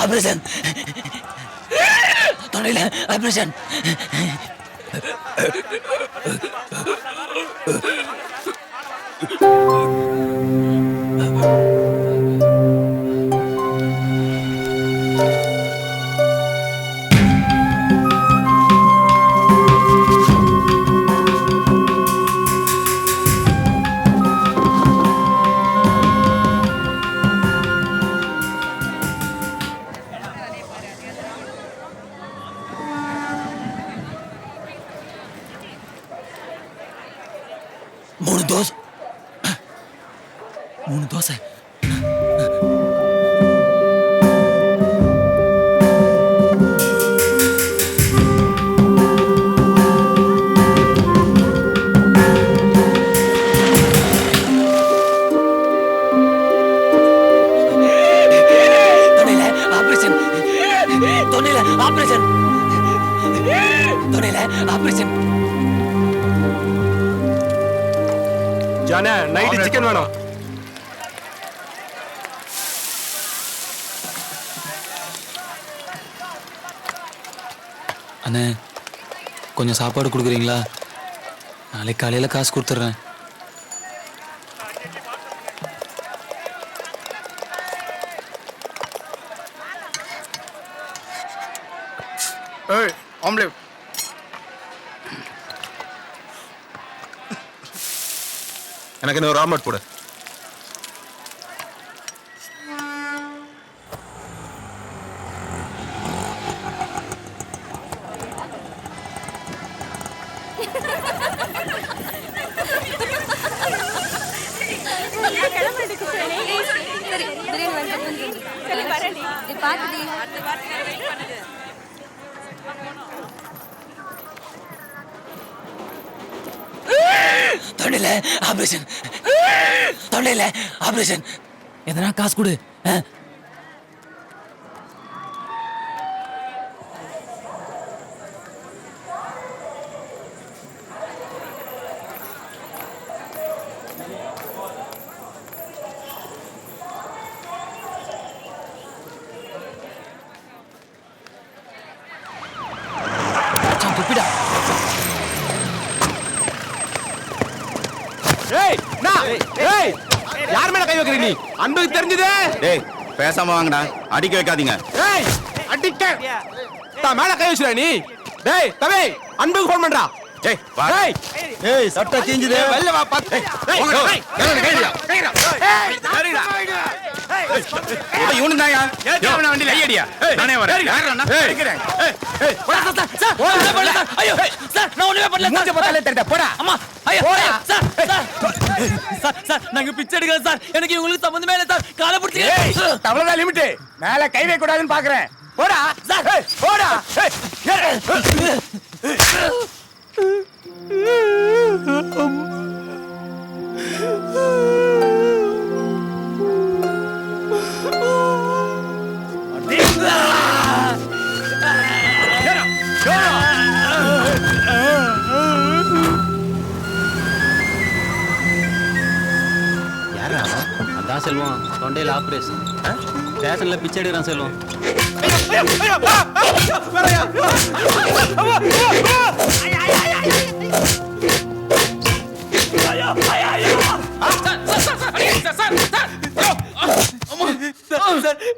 Operation தொண்டையில operation. மூணு dosa. ஜானே night chicken வேணும். அண்ணே கொஞ்சம் சாப்பாடு கொடுக்குறீங்களா? நாளைக்கு காலையில் காசு கொடுத்துட்றேன். ஏய் ஆம்லேட். எனக்கு இன்னொரு ஆம்லேட் போடு. தொண்டையில ஆபரேஷன், தொண்டையில ஆபரேஷன். எதனா காசு கொடு. துப்பிடா. யார் மேல கை வைக்கிற நீ? அன்புக்கு தெரிஞ்சது. டேய் பேசாம வாங்கடா, அடிக்க வைக்காதீங்க. டேய் அடிக்க தா மேல கை வச்சுற நீ. டேய் தம்பி அன்புக்கு ஃபோன் பண்றா. டேய் வா. டேய் ஏய் சட்டை கிஞ்சுதே. வெல்ல வா பாத்து. டேய் கைடா கைடா. இவனு தான்யா. ஏய் வண்டில கையடியா. நானே வரேன். யாரடா? அடிக்கிறேன். ஏய் போடா சார். சார் ஒண்ணுமே பண்ணல சார். ஐயோ சார் நான் ஒண்ணுமே பண்ணல. மூஞ்ச பார்த்தாலே தெரியுதா? போடா. அம்மா ஐயோ போடா சார். சார் சார் நாங்க பிச்சை எடுக்கறோம் சார். எனக்கு உங்களுக்கு சம்பந்தமே இல்ல சார். காலை பிடிச்சிங்க. அவ்வளவுதான் லிமிட். மேல கை வைக்க கூடாதுன்னு பாக்குறேன். போடா சார். போடா. அதான் செல்வம் தொண்டையில் ஆப்ரேஷன். ஸ்டேஷன்ல பிச்சை எடுக்கிறான் செல்வம்.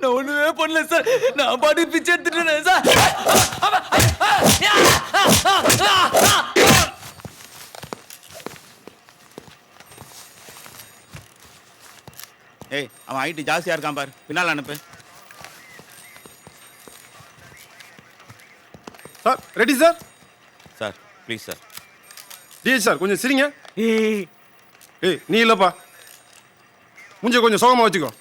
நான் ஒண்ணுமே பண்ணல சார். நான் பாட்டு பிச்சை எடுத்துட்டேன் சார். ஏய் அவன் ஹைட் ஜாஸ்தியா இருக்கான் பாரு, பின்னால அனுப்பு. Sir ready sir. Sir please sir. DH sir கொஞ்சம் சிரிங்க. ஏய் நீ இல்லப்பா, மூஞ்ச கொஞ்சம் சோகமா வச்சுக்கோ.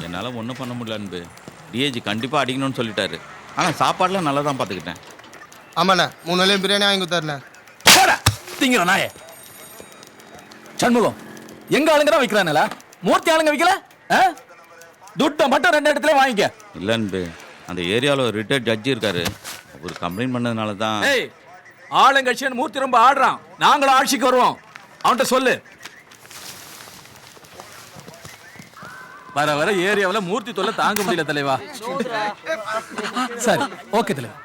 என்னால் ஒன்றும் பண்ண முடியல அன்பு. டிஏஜி கண்டிப்பாக அடிக்கணும்னு சொல்லிட்டாரு. ஆனால் சாப்பாடுலாம் நல்லா தான் பார்த்துக்கிட்டேன். ஆமாண்ணே 3 வேளையும் பிரியாணி வாங்கி கொடுத்தாருண்ணே. போடா திங்கிற நாயே. சண்முகம் எங்க ஆளுங்க தான் விக்கிறானல, மூர்த்தி ஆளுங்க விக்கல. துட்டை மட்டும் 2 இடத்துல வாங்கிக்க. இல்லை அன்பு, அந்த ஏரியாவில் ஒரு ரிட்டையர்ட் ஜட்ஜி இருக்காரு, அவர் கம்ப்ளைண்ட் பண்ணதுனால தான். ஏய், ஆளுங்கட்சியன் மூர்த்தி ரொம்ப ஆடுறான், நாங்களும் ஆட்சிக்கு வருவோம், அவன்கிட்ட சொல்லு. வர வர ஏரியாவில் மூர்த்தி தொல்லை தாங்க முடியல தலைவா. சரி, ஓகே தலைவா.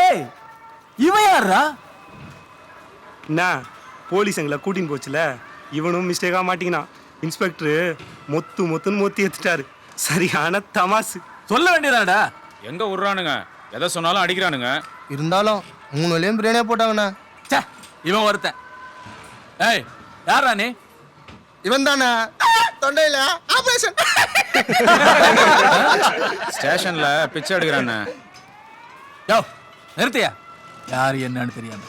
ஏய், இவன் யாரா? என்ன போலீஸ் எங்களை கூட்டின்னு போச்சுல, இவனும் மிஸ்டேக்காக மாட்டிக்கினான். இன்ஸ்பெக்டரு மொத்துன்னு மொத்தி எடுத்துட்டாரு. சரியான தமாசு. சொல்ல வேண்டியதாடா. எங்க விடுறானுங்க, எதை சொன்னாலும் அடிக்கிறானுங்க. இருந்தாலும் 3 வேளையும் பிரியாணியே போட்டாங்கண்ணா. ச்சே, இவன் ஒருத்தன். ஏய், யாரா நீ? இவன் தானே தொண்டையில ஆபரேஷன். ஸ்டேஷன்ல பிச்சை எடுக்கிறானே. யோ, நிறுத்தியா? யாரு என்னன்னு தெரியாம.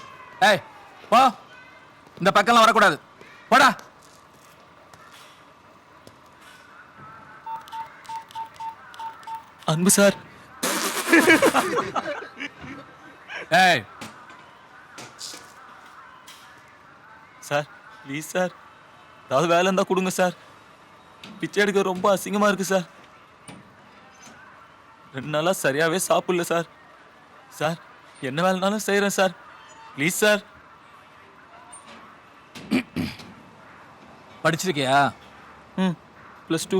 ஏய், போ, இந்த பக்கம்லாம் வரக்கூடாது, போடா. அன்பு சார். ஏய் சார் ப்ளீஸ் சார், ஏதாவது வேலை இருந்தால் கொடுங்க சார். பிச்சை எடுக்க ரொம்ப அசிங்கமாக இருக்குது சார். 2 நாளாக சரியாகவே சாப்பிடல சார். சார் என்ன வேலைனாலும் செய்கிறேன் சார், ப்ளீஸ் சார். படிச்சிருக்கியா? +2.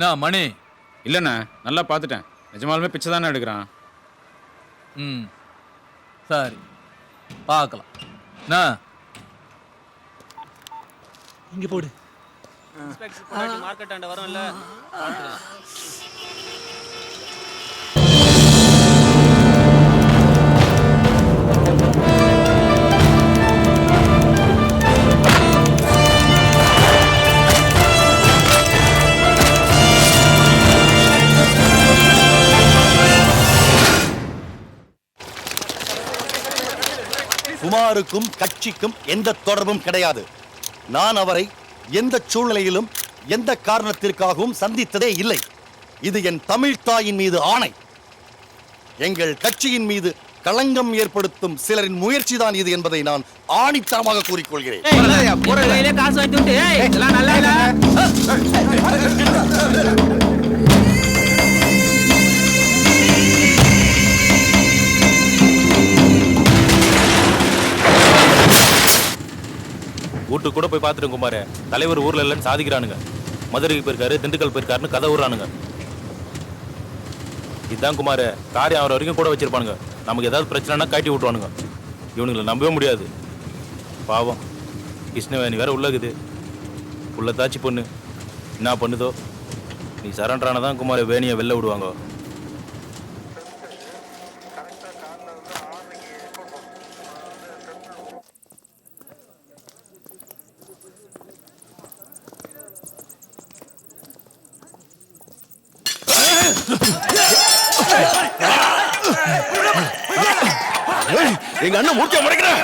நான் மணி. இல்லைண்ணே, நல்லா பார்த்துட்டேன், நிஜமாலுமே பிச்சை தானே எடுக்கிறான். சரி, பார்க்கலாம். நான் இங்கே போடு. மார்க்கெட் ஆண்ட வரும்ல. குமாருக்கும் கட்சிக்கும் எந்த தொடர்பும் கிடையாது. நான் அவரை எந்த சூழ்நிலையிலும் எந்த காரணத்திற்காகவும் சந்தித்ததே இல்லை. இது என் தமிழ் தாயின் மீது ஆணை. எங்கள் கட்சியின் மீது களங்கம் ஏற்படுத்தும் சிலரின் முயற்சி தான் இது என்பதை நான் ஆணித்தரமாக கூறிக்கொள்கிறேன். காசு வாங்கிட்டு இதெல்லாம் நல்லா இல்ல. வீட்டுக்கு கூட போய் பார்த்துட்டு குமார, தலைவர் ஊர்ல இல்லைன்னு சாதிக்கிறானுங்க. மதுரைக்கு போயிருக்காரு, திண்டுக்கல் போயிருக்காருன்னு கதை விடுறானுங்க. இதுதான் குமார, காரியம் ஆகிற வரைக்கும் கூட வச்சிருப்பானுங்க. நமக்கு ஏதாவது பிரச்சனைனா காட்டி விட்டுவானுங்க. இவனுங்களை நம்பவே முடியாது. பாவம் கிருஷ்ணவேணி வேற உள்ளகுது. உள்ள தாச்சி பொண்ணு என்ன பண்ணுதோ. நீ சரண்டரானதான் குமார வேணியை வெளில விடுவாங்க. எங்க அண்ணன் மூர்த்தியை முறைக்கிறேன்.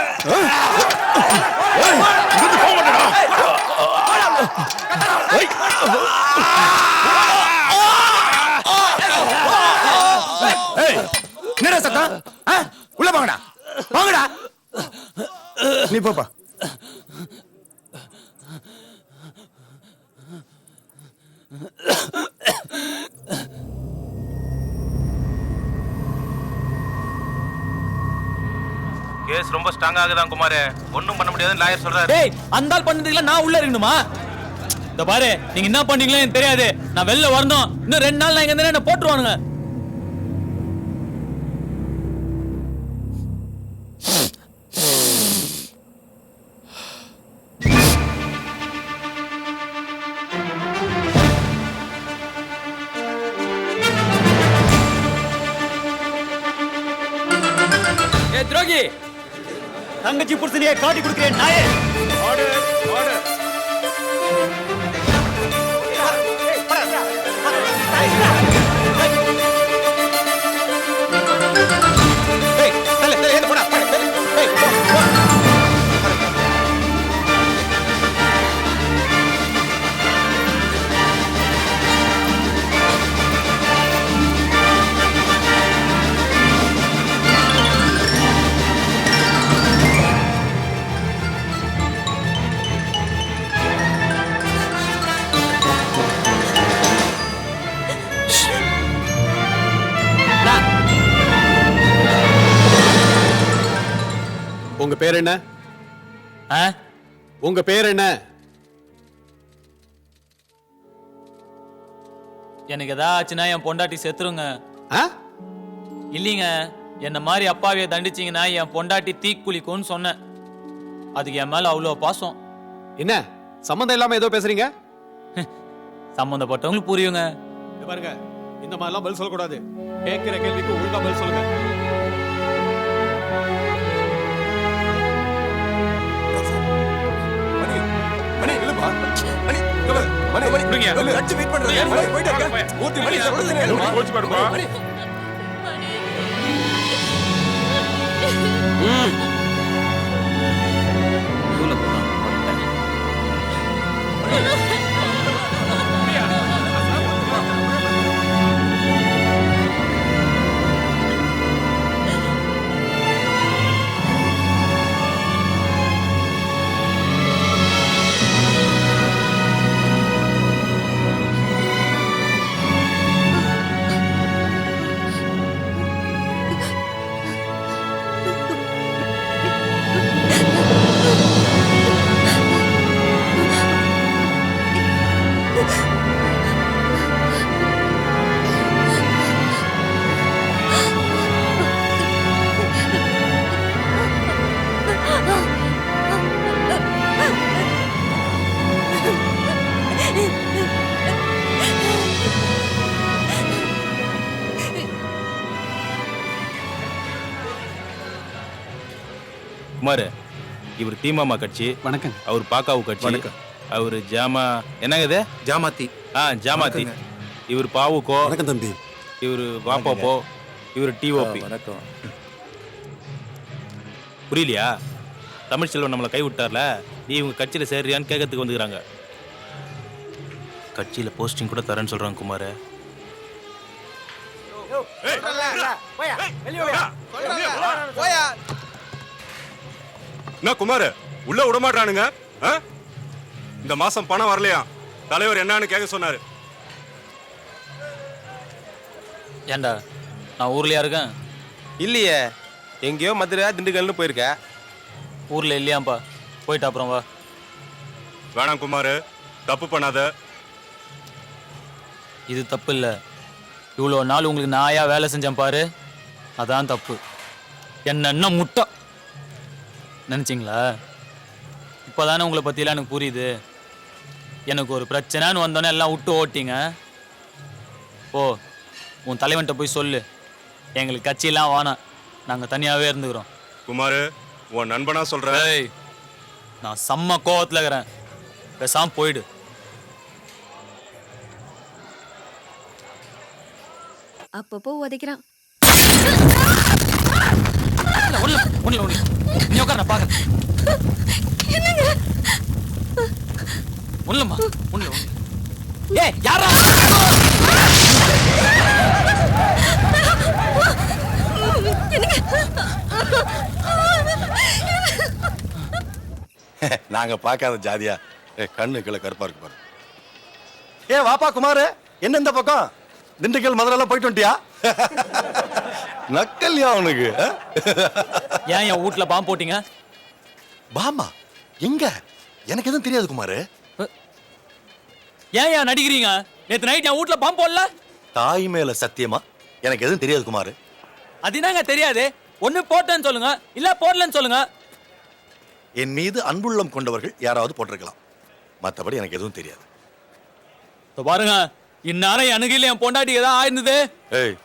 என்னடா சத்தம்? உள்ள வாங்கடா, வாங்கடா. நீ போப்பா. கேஸ் ரொம்ப ஸ்ட்ராங் ஆகுதான் குமார, ஒன்றும் பண்ண முடியாதுன்னு லாயர் சொல்றாரு. டேய், அந்தால் பண்ணதுல நான் உள்ள இருக்கணுமா? இந்த பாரு, நீங்க என்ன பண்ணீங்களோ எனக்கு தெரியாது. நான் வெளில வரணும். இன்னும் 2 நாள் நான் இங்க என்ன போட்டுருவானுங்க. ஏ துரோகி, தங்கச்சி புருஷனையே காட்டி கொடுக்கிறேன் நாயே. உங்க பேர் என்ன? ஆ? உங்க பேர் என்ன? எனக்கு ஏதாச்சுன்னா என் பொண்டாட்டி செத்துருங்க. ஆ? இல்லைங்க, என்ன மாதிரி அப்பாவிய தண்டிச்சீங்கன்னா என் பொண்டாட்டி தீக்குளிக்கும்னு சொன்னேன். அதுக்கு என் மேல அவ்வளோ பாசம். என்ன சம்பந்தம் இல்லாம ஏதோ பேசுறீங்க? சம்பந்தப்பட்டவங்களுக்கு புரியுங்க. இங்க பாருங்க, இந்த மாதிரிலாம் பதில் சொல்லக்கூடாது. கேட்கிற கேள்விக்கு ஒழுங்கா பதில் சொல்லுங்க. குமார், இவர் தீமாமா கட்சி. வணக்கம். அவர் பாக்காவு கட்சி. அவர் ஜாமா என்னங்க இது? ஜாமாத்தி. ஜாமாத்தி. இவர் பாவுக்கோ. வணக்கம் தம்பி. இவர் வாப்பாப்போ. இவர் டிஓபி. வணக்கம். புரியலையா? தமிழ் செல்வன் நம்மளை கை விட்டார்ல, நீ இவங்க கட்சியில சேர்றியான்னு கேட்கறதுக்கு வந்துக்கிறாங்க. கட்சியில போஸ்டிங் கூட தரேன்னு சொல்றாங்க குமார். என்ன குமார், உள்ள விட மாட்டானுங்க? இந்த மாசம் பணம் வரலையா? தலைவர் என்னன்னு கேட்க சொன்னாரு. ஏண்டா, நான் ஊர்லயா இருக்கேன்? இல்லையே, எங்கேயோ மதுரை திண்டுக்கல்னு போயிருக்க. ஊர்ல இல்லையாப்பா. போயிட்டு அப்புறம் வா. வேணாம் குமார், தப்பு பண்ணாத. இது தப்பு இல்லை. இவ்வளோ நாள் உங்களுக்கு நாயா வேலை செஞ்சேன் பாரு, அதான் தப்பு. என்ன முட்டை நினைச்சிங்களா? இப்போதானே உங்களை பற்றிலாம் எனக்கு புரியுது. எனக்கு ஒரு பிரச்சனைன்னு வந்தோன்னே எல்லாம் விட்டு ஓட்டிங்க. ஓ, உன் தலைவன்கிட்ட போய் சொல்லு, எங்களுக்கு கட்சியெல்லாம் வேணாம், நாங்கள் தனியாகவே இருந்துக்கிறோம். குமார், உன் நண்பனா சொல்ற? ஏய், நான் செம்ம கோவத்தில் இருக்கிறேன், பேசாம போயிடு. அப்பப்போ உதைக்கிறான். நீ உட்கார பாக்க. ஒண்ணுமா ஒண்ணு. ஏய் யாரா? நாங்க பார்க்காத ஜாதியா கண்ணு கீழே கருப்பா இருக்கு பாரு. வாப்பா குமார், என்ன இந்த பக்கம்? திண்டுக்கல் மதுரை போயிட்டு வந்துட்டியா? நக்கல்யா அவனுக்கு. ஏன் என் வீட்டுல பாம்பு போட்டீங்க? பாமா எங்க? எனக்கு எதுவும் தெரியாது குமார். ஏன் நடிக்கிறீங்க? நேத்து நைட் என் வீட்டுல பாம்பு போடல. தாய் மேல சத்தியமா எனக்கு எதுவும் தெரியாது குமார். அது என்னங்க தெரியாது? ஒண்ணு போட்டேன்னு சொல்லுங்க, இல்ல போடலன்னு சொல்லுங்க. என் மீது அன்புள்ளம் கொண்டவர்கள் யாராவது போட்டிருக்கலாம், மற்றபடி எனக்கு எதுவும் தெரியாது. பாருங்க, இந்நேரம் எனக்கு இல்ல என் பொண்டாட்டி ஏதாவது ஆயிருந்தது. ஏய்,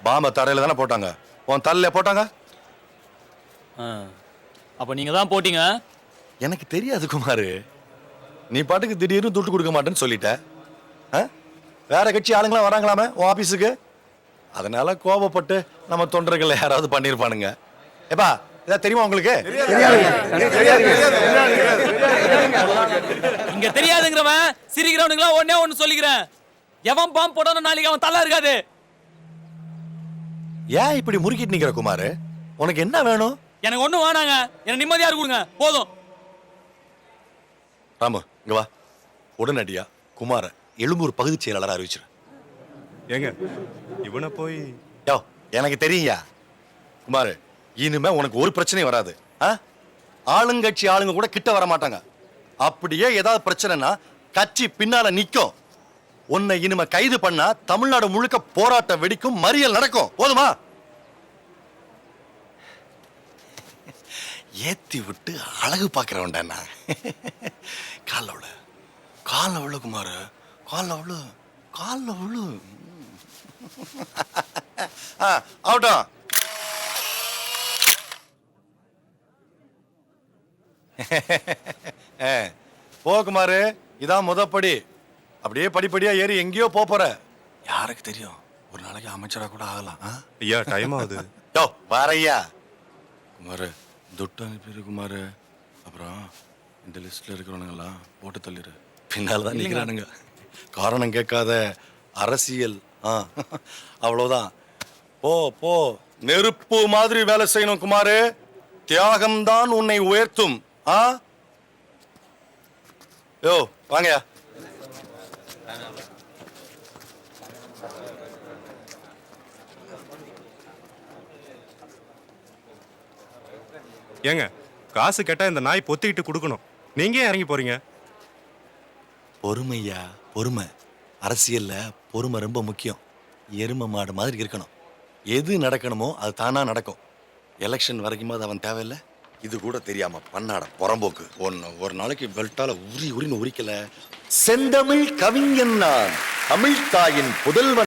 பாம தரையில தானே போட்டாங்க, உன் தலையில போட்டாங்க. அப்ப நீங்க தான் போட்டீங்க. எனக்கு தெரியாது குமார். நீ பாட்டுக்கு திடீர்னு துட்டு கொடுக்க மாட்டேன்னு சொல்லிட்ட. வேற கட்சி ஆளுங்களாம் வராங்களாமே உன் ஆபீஸுக்கு, அதனால கோபப்பட்டு நம்ம தொண்டர்கள் யாராவது பண்ணிருப்பானுங்க. ஏப்பா, இதான் தெரியுமா உங்களுக்கு? இங்க தெரியாதுங்கிறவன் சிரிக்கிறவனுங்களா ஒன்னே ஒன்னு சொல்லிக்கிறேன், எவன் பாம்பு போடணும் நாளைக்கு அவன் தலை இருக்காது. ஏன் இப்படி முறுக்கிட்டு நிக்கிற குமார்? உனக்கு என்ன வேணும்? எனக்கு ஒண்ணும் வேணாங்க, எனக்கு நிம்மதியா இருக்குங்க போதும். ராமு இங்க வா. உடனடியா குமார எழும்பூர் பகுதி செயலாளர் அறிவிச்சிரு. ஏங்க இவனை போய் யோ, எனக்கு தெரியுங்க குமார், இனிமே உனக்கு ஒரு பிரச்சனையும் வராது. ஆளுங்கட்சி ஆளுங்க கூட கிட்ட வர மாட்டாங்க. அப்படியே ஏதாவது பிரச்சனைனா கட்சி பின்னால நிக்கும். உன்னை இனிமே கைது பண்ணா தமிழ்நாடு முழுக்க போராட்டம் வெடிக்கும், மறியல் நடக்கும். போதுமா? ஏத்தி விட்டு அழகு பாக்குறவன்டா. கால விழு குமார், கால விழு. ஆகட்டும். போ குமாரு, இதான் முதப்படி. அப்படியே படிப்படியா ஏறி எங்கேயோ போற. யாருக்கு தெரியும், ஒரு நாளைக்கு அமைச்சரா கூட ஆகலாம். ஐயா டைம் ஆகுது. யோ வாரையா குமாரு, துட்டு அனுப்பிடு குமாரு. அப்புறம் இந்த லிஸ்ட்ல இருக்கிறவனுங்கெல்லாம் போட்டு தள்ளிடு. பின்னால்தான் நிக்கிறானுங்க. காரணம் கேட்காத அரசியல். அவ்வளவுதான். போ போ, நெருப்பு மாதிரி வேலை செய்யணும் குமாரு. தியாகம்தான் உன்னை உயர்த்தும். யோ வாங்கயா. ஏங்க, காசு கேட்டா இந்த நாய் பொத்திக்கிட்டு கொடுக்கணும். நீங்க ஏன் இறங்கி போறீங்க? பொறுமையா, பொறுமை. அரசியல்ல பொறுமை ரொம்ப முக்கியம். எருமை மாடு மாதிரி இருக்கணும். எது நடக்கணுமோ அது தானா நடக்கும். எலெக்ஷன் வரைக்கும் அது அவன் தேவையில்லை. இது கூட தெரியாம பண்ணாட புறம்போக்கு. ஒரு நாளைக்கு பெல்ட்டால உரின்னு உரிக்கல. செந்தமிழ் கவிஞன் நான், தமிழ் தாயின் புதல்வன்.